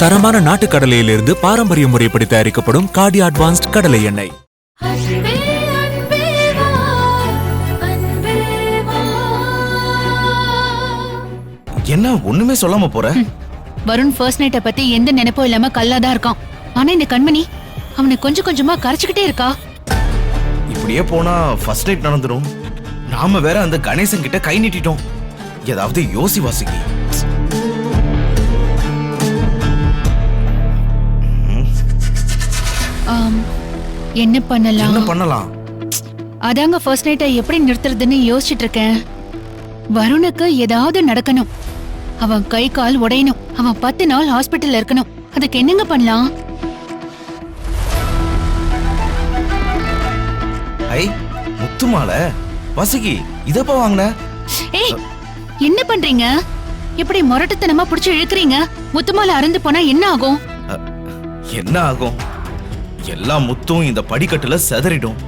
தரமான நாட்டு கடலையிலிருந்து பாரம்பரிய முறைப்படி தயாரிக்கப்படும் காடி அட்வான்ஸ்ட் கடலை எண்ணெய். என்ன ஒண்ணுமே சொல்லாம போற? வருண் ஃபர்ஸ்ட் நைட்ட பத்தி எந்த நினைப்பும் இல்லாம கல்லாதான் இருக்கான். ஆனா இந்த கண்மணி அவனை கொஞ்சம் கொஞ்சமா கரைச்சுக்கிட்டே இருக்கா. இப்படியே போனா ஃபர்ஸ்ட் நைட் நடந்துரும். நாம வேற அந்த கணேசன் கிட்ட கை நீட்டிட்டோம். ஏதாவது யோசி வாசுகி. என்ன பண்ணலாம்? அதாங்க ஃபர்ஸ்ட் நைட்டை எப்படி நிறுத்துறதுன்னு யோசிச்சுட்டு இருக்கேன். வருணுக்கு ஏதாவது நடக்கணும், அவன் கை கால் உடையணும், அவன் 10 நாள் ஹாஸ்பிட்டல்ல இருக்கணும். அதுக்கு என்னங்க பண்ணலாம்? ஐ முத்துமாலை வாசுகி, இதப்ப வாங்குன? ஏய் என்ன பண்றீங்க? எப்படி முரட்டுத்தனமா புடிச்சு இழுக்கிறீங்க? முத்துமாலை அறந்து போனா என்ன ஆகும்? என்ன ஆகும்? எல்லா முத்தும் இந்த படிக்கட்டுல செதறிடும்.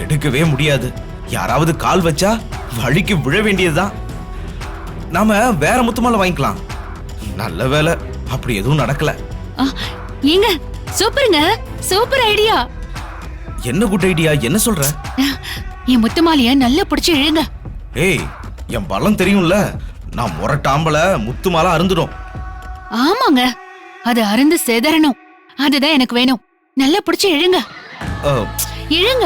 எடுக்கவே முடியாது. யாராவது கால் வச்சா வழிக்கு விழ வேண்டியதுதான். நாம வேற முத்துமாலை வாங்கிக்கலாம். நல்ல வேலை அப்படி எதுவும் நடக்கல. ஏங்க சூப்பருங்க, சூப்பர் ஐடியா. என்ன குட் ஐடியா? என்ன சொல்ற? என் முத்துமாலைய நல்லா புடிச்சு இழுங்க. ஏய் என் பலம் தெரியும்ல, நான் முரட்டாம்பல முத்துமாலை அருந்துடும். ஆமாங்க, அது அருந்து செதறணும். அதுதான் எனக்கு வேணும். நல்லா புடிச்சு இழுங்க. இழுங்க.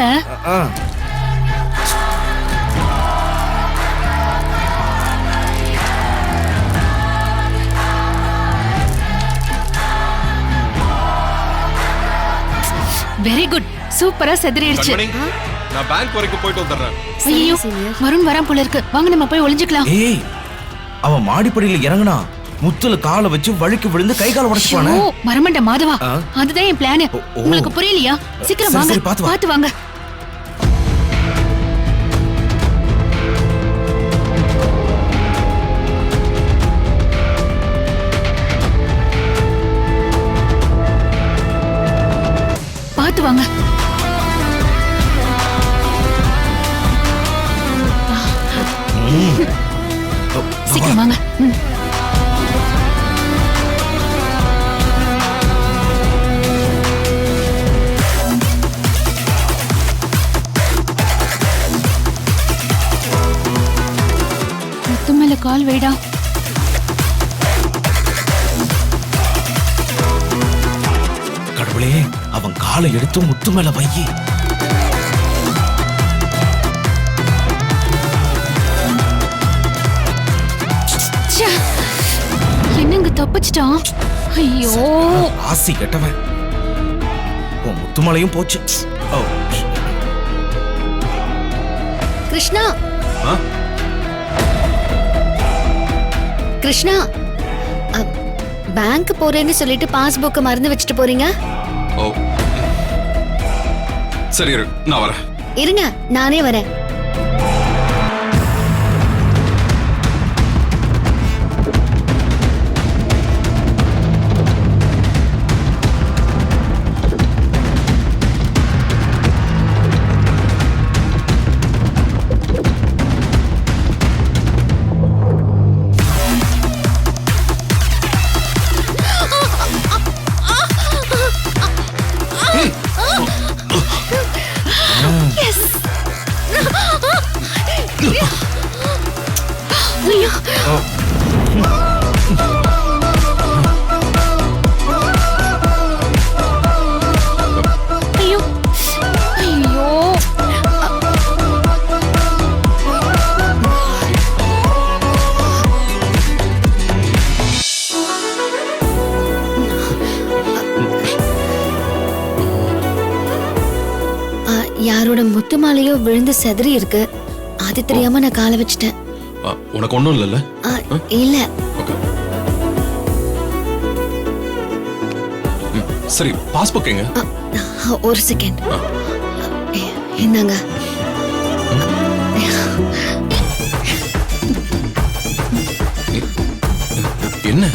வெரி குட், சூப்பரா செதறிடுச்சு. நான் பேங்க் வரைக்கும் போயிட்டு வந்துறேன். ஐயோ வருண் வரான் போல இருக்கு. வாங்க நம்ம போய் ஒளிஞ்சுக்கலாம். ஏய் அவன் மாடிப்படியில இறங்குனா முத்துல காலை வச்சு வழுக்கி விழுந்து கை கால உடைச்சுப்பானே. ஓ மரமண்ட மாதவா, அதுதான் என் பிளான். உங்களுக்கு புரியலையா? சீக்கிரம் வாங்க, பாத்து வாங்க. பாத்து வாங்க. சீக்கிரம் வாங்க. முத்து மேல கால் வைடா. கடவுளே, அவன் காலை எடுத்து முத்து மேல வையி. என்னங்க தப்பிச்சிட்டான்? ஐயோ ஆசி கெட்டவன். உன் முத்துமலையும் போச்சு. கிருஷ்ணா, கிருஷ்ணா, பேங்க் போறேன்னு சொல்லிட்டு பாஸ்புக் மறந்து வச்சுட்டு போறீங்க. ஓ சரி, நான் வரேன். இருங்க, நானே வரேன். யாரோட முத்து மாலையோ விழுந்து செதறி இருக்கு. அது தெரியாம நான் காலை வச்சிட்டேன். உனக்கு ஒண்ணும் இல்லல்ல? இல்ல. சரி, பாஸ்புக் எங்க? ஒரு செகண்ட். என்னங்க? என்ன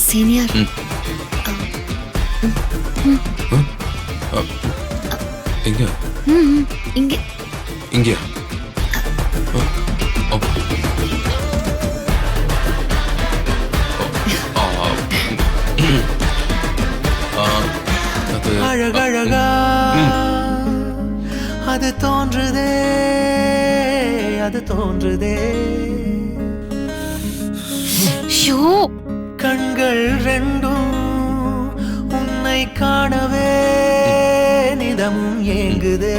சீனியர்? எங்க? இங்க. இங்க. அழகழகா அது தோன்றுதே அது தோன்றுதே ஷோ கண்கள் ரெண்டும் உன்னை காணவே நிதமும் ஏங்குதே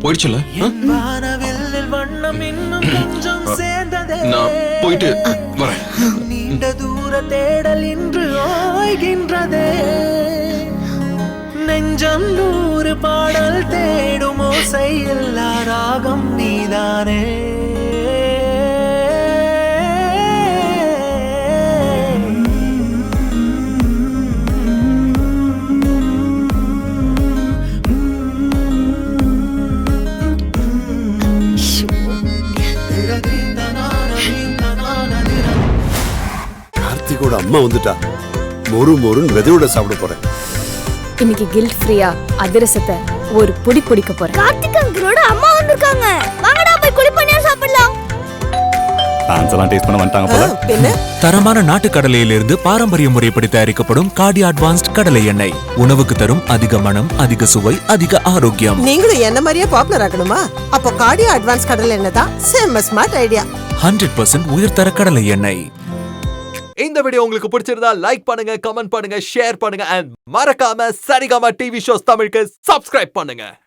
போயிடுச்சுல என் வானவில்லில் வண்ணம் இன்னும் கொஞ்சம் சேர்ந்ததே நான் போயிட்டு வரேன். நீண்ட தூர தேடல் இன்று ஆய்கின்றதே நெஞ்சம் நூறு பாடல் தேடும் ஓசை எல்லா ராகம் நீதானே கார்த்திகோட அம்மா வந்துட்டா மொறு மொறுன்னு வெதையோட சாப்பிட போறேன். இன்னைக்கு கில்ட் ஃப்ரீயா அதிரசத்தை ஒரு பொடி பொடிக்க போறேன். கார்த்திக் அங்கிளோட அம்மா வந்திருக்காங்க. வாங்கடா போய் குளிப்பணியா சாப்பிடலாம். டான்ஸ்லாம் டேஸ்ட் பண்ண வந்துட்டாங்க போல. தரமான நாட்டு கடலையிலிருந்து பாரம்பரிய முறைப்படி தயாரிக்கப்படும் காடி அட்வான்ஸ்ட் கடலை எண்ணெய் உணவுக்கு தரும் அதிக மனம், அதிக சுவை, அதிக ஆரோக்கியம். நீங்களும் என்ன மாதிரியே பாப்புலர் ஆகணுமா? அப்போ கார்டியோ அட்வான்ஸ் கடலை எண்ணெய் தான் செம்ம ஸ்மார்ட் ஐடியா. 100% உயர்தர கடலை எண்ணெய். இந்த வீடியோ உங்களுக்கு பிடிச்சிருந்தா லைக் பண்ணுங்க, கமெண்ட் பண்ணுங்க, ஷேர் பண்ணுங்க அண்ட் மறக்காம சரிகமா டிவி ஷோஸ் தமிழுக்கு சப்ஸ்கிரைப் பண்ணுங்க.